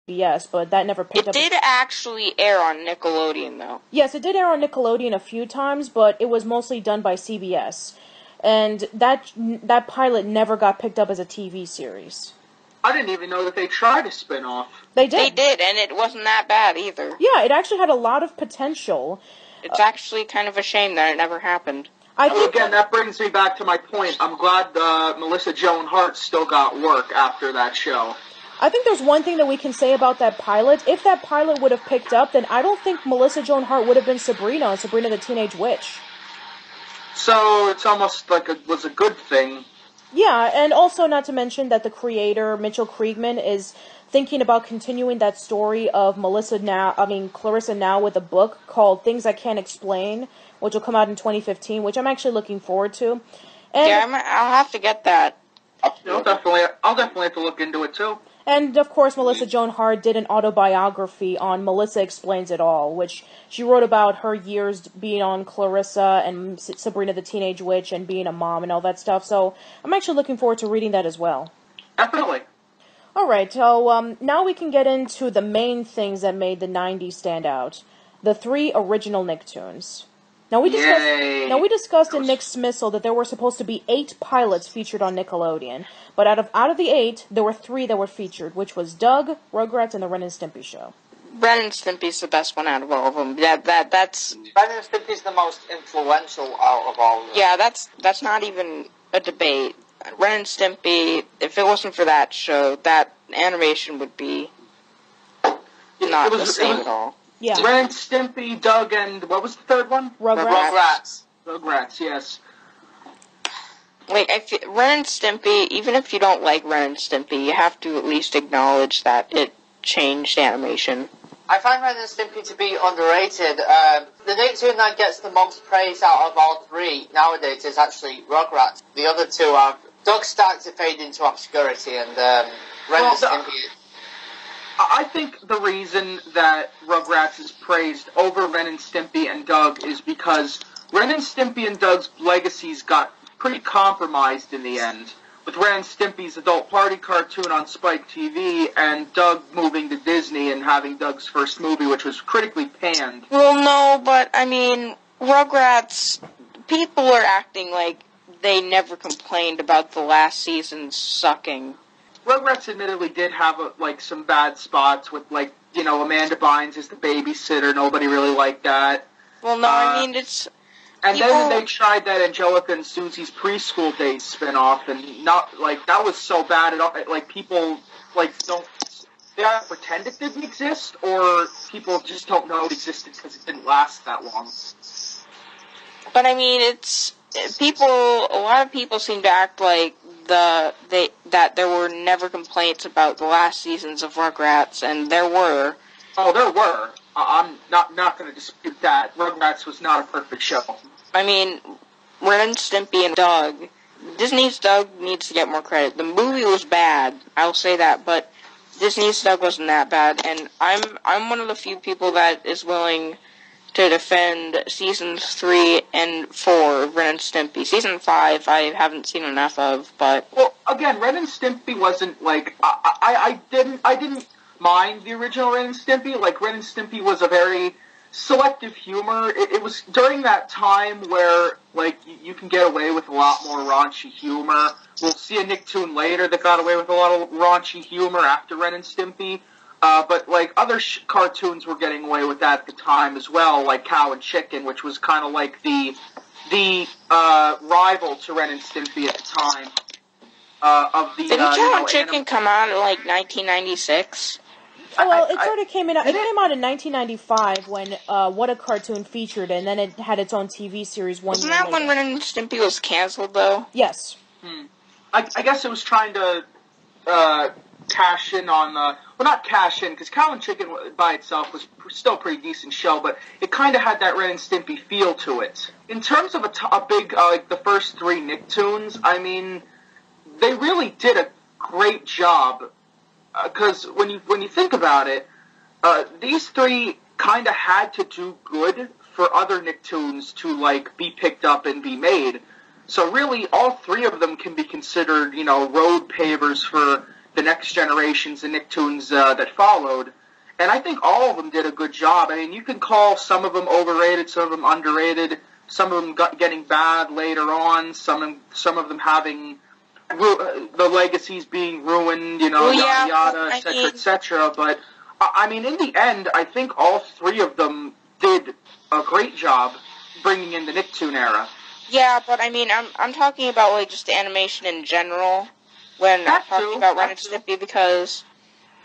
CBS, but that never picked up. It did actually air on Nickelodeon, though. Yes, it did air on Nickelodeon a few times, but it was mostly done by CBS. And that pilot never got picked up as a TV series. I didn't even know that they tried a spin-off. They did. They did, and it wasn't that bad either. Yeah, it actually had a lot of potential. It's actually kind of a shame that it never happened. Again, that brings me back to my point. I'm glad Melissa Joan Hart still got work after that show. I think there's one thing that we can say about that pilot. If that pilot would have picked up, then I don't think Melissa Joan Hart would have been Sabrina on Sabrina the Teenage Witch. So it's almost like it was a good thing. Yeah, and also not to mention that the creator, Mitchell Kriegman, is thinking about continuing that story of Clarissa Now with a book called Things I Can't Explain, which will come out in 2015, which I'm actually looking forward to. And yeah, I'll have to get that. I'll definitely have to look into it too. And, of course, Melissa Joan Hart did an autobiography on Melissa Explains It All, which she wrote about her years being on Clarissa and Sabrina the Teenage Witch and being a mom and all that stuff. So I'm actually looking forward to reading that as well. Definitely. All right, so now we can get into the main things that made the 90s stand out. The 3 original Nicktoons. Now we discussed in Nick's Smissel that there were supposed to be 8 pilots featured on Nickelodeon, but out of the 8, there were 3 that were featured, which was Doug, Rugrats, and the Ren and Stimpy Show. Ren and Stimpy's the best one out of all of them. That's Ren and Stimpy's the most influential out of all of them. Yeah, that's not even a debate. Ren and Stimpy, if it wasn't for that show, that animation would be not the same at all. Yeah. Ren and Stimpy, Doug, and what was the third one? Rugrats. Rugrats, yes. Like, Ren and Stimpy, even if you don't like Ren and Stimpy, you have to at least acknowledge that it changed animation. I find Ren and Stimpy to be underrated. The Nicktoon that gets the most praise out of all 3 nowadays is actually Rugrats. The other 2 are... Doug started to fade into obscurity, and Ren and Stimpy... I think the reason that Rugrats is praised over Ren and Stimpy and Doug is because Ren and Stimpy and Doug's legacies got pretty compromised in the end, with Ren and Stimpy's adult party cartoon on Spike TV and Doug moving to Disney and having Doug's first movie, which was critically panned. Well, no, but, I mean, Rugrats, people are acting like they never complained about the last season sucking. Rugrats admittedly did have some bad spots with Amanda Bynes as the babysitter. Nobody really liked that. Well, no, I mean it's. And then they tried that Angelica and Susie's preschool days spinoff, and that was so bad. People don't. They either pretend it didn't exist, or people just don't know it existed because it didn't last that long. But I mean, it's people. A lot of people seem to act like that there were never complaints about the last seasons of Rugrats, and there were. Oh, there were. I'm not going to dispute that. Rugrats was not a perfect show. I mean, Ren and Stimpy and Doug. Disney's Doug needs to get more credit. The movie was bad, I'll say that, but Disney's Doug wasn't that bad, and I'm one of the few people that is willing to defend seasons 3 and 4 of Ren and Stimpy. Season 5 I haven't seen enough of, but... Well, again, Ren and Stimpy wasn't, I didn't mind the original Ren and Stimpy. Ren and Stimpy was a very selective humor. It was during that time where, you can get away with a lot more raunchy humor. We'll see a Nicktoon later that got away with a lot of raunchy humor after Ren and Stimpy. But other cartoons were getting away with that at the time as well, like Cow and Chicken, which was kind of like the rival to Ren and Stimpy at the time. Didn't Cow and Chicken come out in 1996? Well, it came out in 1995 when What a Cartoon featured, and then it had its own TV series one year later. Wasn't that when Ren and Stimpy was canceled, though? Yes. I guess it was trying to cash in on the... Well, not cash in, because Cow and Chicken by itself was still a pretty decent show, but it kind of had that Ren and Stimpy feel to it. In terms of a big, the first 3 Nicktoons, I mean, they really did a great job, because when you think about it, these 3 kind of had to do good for other Nicktoons to, be picked up and be made. So really, all 3 of them can be considered, road pavers for the next generations of Nicktoons that followed. And I think all of them did a good job. I mean, you can call some of them overrated, some of them underrated, some of them getting bad later on, some of them having the legacies being ruined, yada yada, etc. But I mean, in the end, I think all three of them did a great job bringing in the Nicktoon era. Yeah, but I mean, I'm talking about like just the animation in general when I'm talking about Ren and Stimpy, because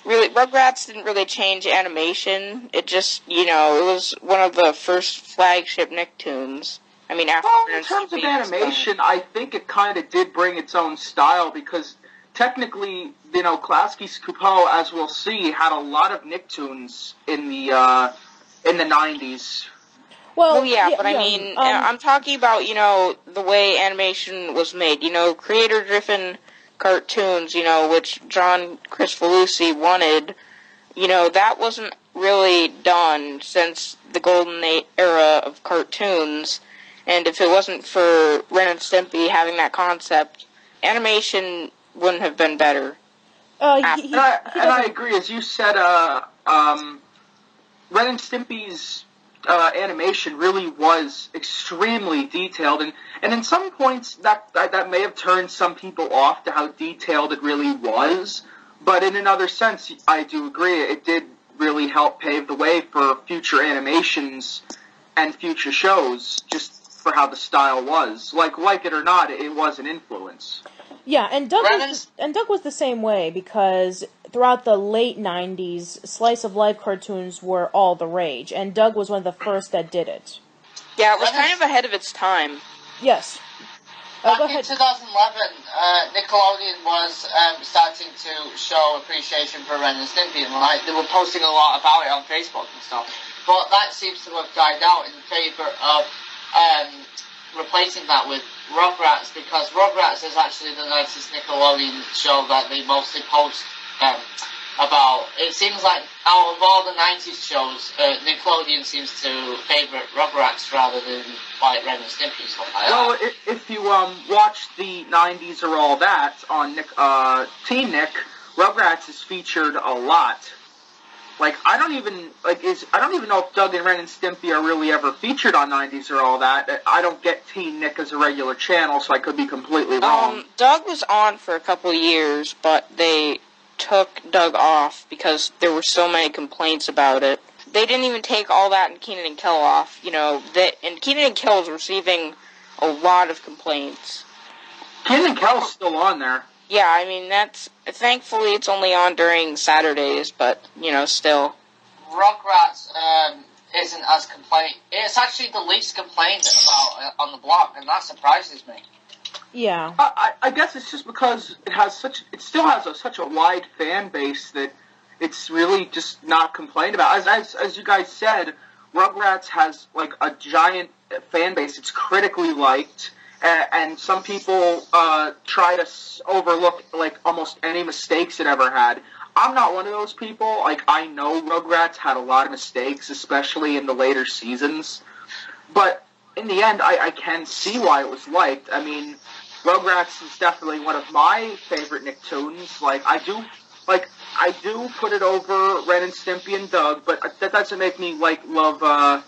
really Rugrats didn't really change animation. It just, it was one of the first flagship Nicktoons. I mean, after in terms of animation, I think it kind of did bring its own style, because technically, Klasky's Coupeau, as we'll see, had a lot of Nicktoons in the 90s. Well, but I mean, I'm talking about, the way animation was made. Creator-driven cartoons, which John Kricfalusi wanted, that wasn't really done since the golden era of cartoons. And if it wasn't for Ren and Stimpy having that concept, animation wouldn't have been better. I agree. As you said, Ren and Stimpy's animation really was extremely detailed, and in some points that may have turned some people off to how detailed it really was, but in another sense, I do agree, it did really help pave the way for future animations and future shows, just for how the style was. Like it or not, it was an influence. Yeah, and Doug was the same way, because throughout the late 90s, slice-of-life cartoons were all the rage, and Doug was one of the first that did it. Yeah, it was kind of ahead of its time. Yes. Back in 2011, Nickelodeon was starting to show appreciation for Ren and Stimpy, and they were posting a lot about it on Facebook and stuff. But that seems to have died out in favour of replacing that with Rugrats, because Rugrats is actually the nicest Nickelodeon show that they mostly post about. It seems like out of all the 90s shows, Nickelodeon seems to favourite Rugrats rather than like Ren and Stimpy, stuff like that. Well, if you watch the 90s or all that on Teen Nick, Rugrats is featured a lot. I don't even know if Doug and Ren and Stimpy are really ever featured on 90s or all that. I don't get Teen Nick as a regular channel, so I could be completely wrong. Doug was on for a couple of years, but they took Doug off because there were so many complaints about it. They didn't even take all that in Kenan and Kel off, and Kenan and Kel was receiving a lot of complaints. Kenan and Kel's still on there. Yeah, I mean, thankfully it's only on during Saturdays, but, still. Rugrats isn't as complained. It's actually the least complained about on the block, and that surprises me. Yeah. I guess it's just because it still has such a wide fan base that it's really just not complained about. As you guys said, Rugrats has, a giant fan base. It's critically liked. And some people try to overlook, almost any mistakes it ever had. I'm not one of those people. I know Rugrats had a lot of mistakes, especially in the later seasons. But in the end, I can see why it was liked. I mean, Rugrats is definitely one of my favorite Nicktoons. I do put it over Ren and Stimpy and Doug, but that doesn't make me, love...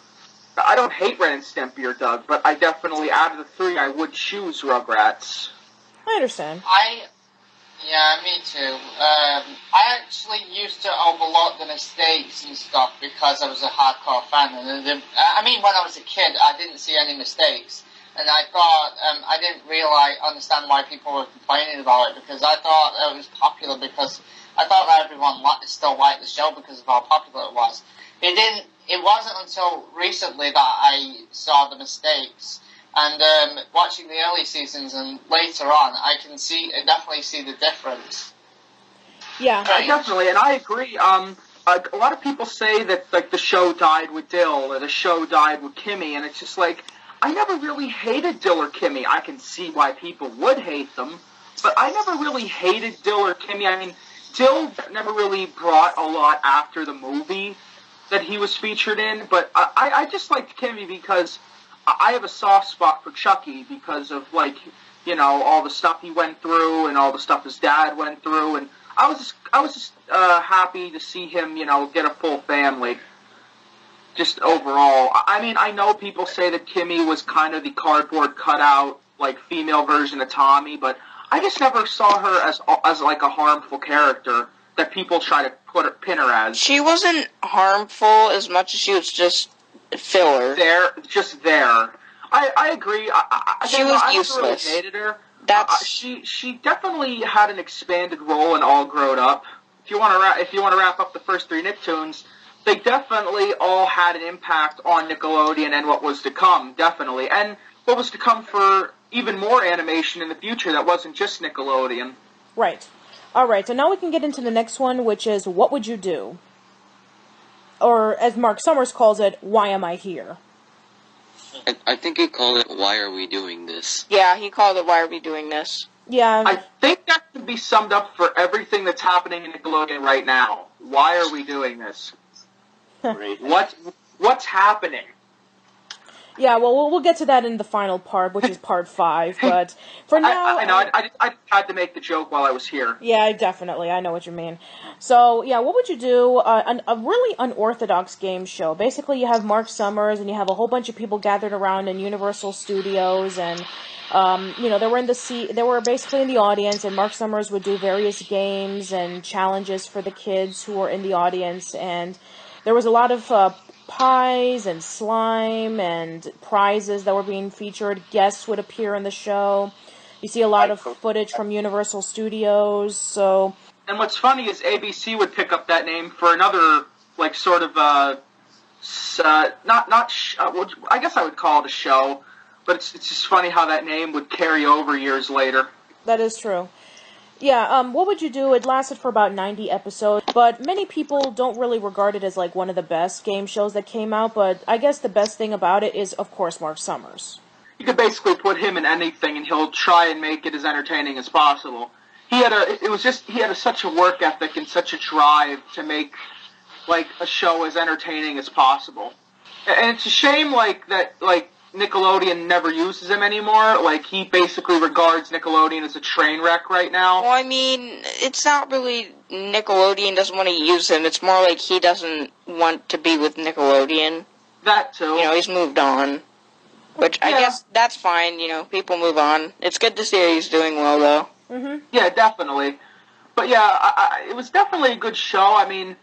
I don't hate Ren and Stimpy or Doug, but I definitely, out of the three, I would choose Rugrats. I understand. Yeah, me too. I actually used to overlook the mistakes and stuff because I was a hardcore fan. And when I was a kid, I didn't see any mistakes. And I thought, I didn't understand why people were complaining about it, because I thought it was popular, because I thought that everyone still liked the show because of how popular it was. It wasn't until recently that I saw the mistakes, and watching the early seasons and later on, I definitely see the difference. Yeah, definitely, and I agree. A lot of people say that the show died with Dill, or the show died with Kimmy, and it's just I never really hated Dill or Kimmy. I can see why people would hate them, but I never really hated Dill or Kimmy. I mean, Dill never really brought a lot after the movie that he was featured in, but I just liked Kimmy because I have a soft spot for Chucky because of, all the stuff he went through and all the stuff his dad went through, and I was just happy to see him, get a full family. Just overall, I mean, I know people say that Kimmy was kind of the cardboard cutout, like female version of Tommy, but I just never saw her as like a harmful character that people try to pin her as. She wasn't harmful as much as she was just filler. Just there. I agree. She was I useless. Never really hated her. That's she definitely had an expanded role in All Grown Up. If you want to wrap up the first three Nicktoons, they definitely all had an impact on Nickelodeon and what was to come, definitely. And what was to come for even more animation in the future that wasn't just Nickelodeon. Right. All right, so now we can get into the next one, which is What Would You Do? Or, as Mark Summers calls it, Why Am I Here? I think he called it, Why Are We Doing This? Yeah, he called it, Why Are We Doing This? Yeah. I think that could be summed up for everything that's happening in Nickelodeon right now. Why are we doing this? Right. What's happening? Yeah, well, we'll get to that in the final part, which is part 5, but for now... I know, I had to make the joke while I was here. Yeah, definitely, I know what you mean. So, yeah, what would you do? A really unorthodox game show. Basically, you have Mark Summers, and you have a whole bunch of people gathered around in Universal Studios, and, they were basically in the audience, and Mark Summers would do various games and challenges for the kids who were in the audience, and there was a lot of... pies and slime and prizes that were being featured. Guests would appear in the show. You see a lot of footage from Universal Studios. So, and what's funny is ABC would pick up that name for another, like, sort of I guess I would call it a show, but it's just funny how that name would carry over years later. That is true. Yeah, What Would You Do? It lasted for about 90 episodes, but many people don't really regard it as, like, one of the best game shows that came out, but I guess the best thing about it is, of course, Mark Summers. You could basically put him in anything, and he'll try and make it as entertaining as possible. He had such a work ethic and such a drive to make, like, a show as entertaining as possible. And it's a shame, that Nickelodeon never uses him anymore. Like, he basically regards Nickelodeon as a train wreck right now. Well, I mean, it's not really Nickelodeon doesn't want to use him. It's more like he doesn't want to be with Nickelodeon. That too. He's moved on. Which, I guess, that's fine, people move on. It's good to see he's doing well, though. Mm-hmm. Yeah, definitely. But yeah, it was definitely a good show. I mean,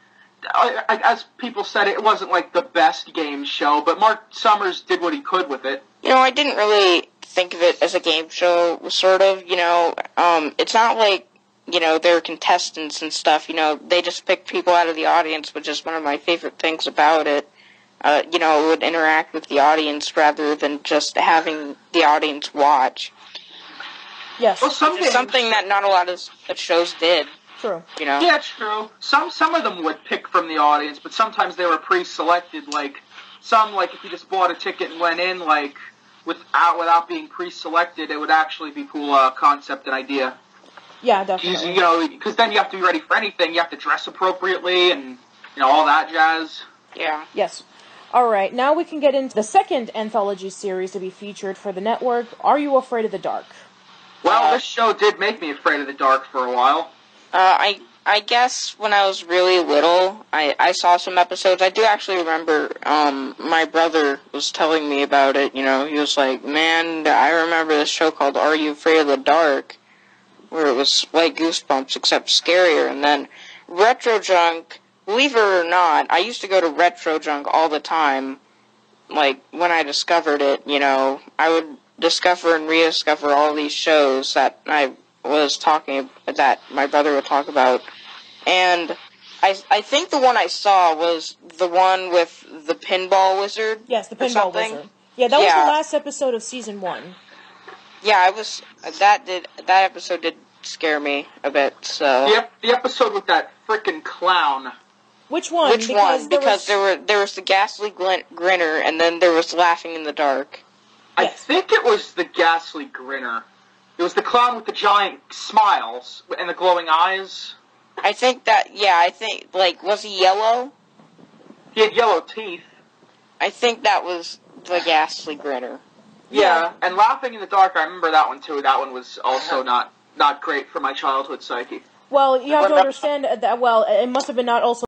as people said, it wasn't like the best game show, but Mark Summers did what he could with it. I didn't really think of it as a game show, sort of, it's not like, they're contestants and stuff, they just picked people out of the audience, which is one of my favorite things about it. It would interact with the audience rather than just having the audience watch. Yes. Well, something that not a lot of shows did. True. Yeah, it's true. Some of them would pick from the audience, but sometimes they were pre-selected. Like if you just bought a ticket and went in, like without being pre-selected, it would actually be cool concept and idea. Yeah, definitely. Because then you have to be ready for anything. You have to dress appropriately and all that jazz. Yeah. Yes. All right. Now we can get into the second anthology series to be featured for the network. Are You Afraid of the Dark? Well, this show did make me afraid of the dark for a while. I guess when I was really little, I saw some episodes. I do actually remember, my brother was telling me about it, he was like, man, I remember this show called Are You Afraid of the Dark? Where it was like Goosebumps, except scarier. And then Retro Junk, believe it or not, I used to go to Retro Junk all the time. Like, when I discovered it, I would discover and rediscover all these shows that I was that my brother would talk about. And I think the one I saw was the one with the Pinball Wizard. Yes, the Pinball Wizard. Yeah, that was the last episode of season 1. Yeah, that episode did scare me a bit, so. Yep, the episode with that frickin' clown. Which one? Because there was the ghastly grinner, and then there was laughing in the dark. I think it was the ghastly grinner. It was the clown with the giant smiles and the glowing eyes. I think, was he yellow? He had yellow teeth. I think that was the ghastly grinner. Yeah, and Laughing in the Dark, I remember that one too. That one was also not great for my childhood psyche. Well, you have to understand that. Well, it must have been not also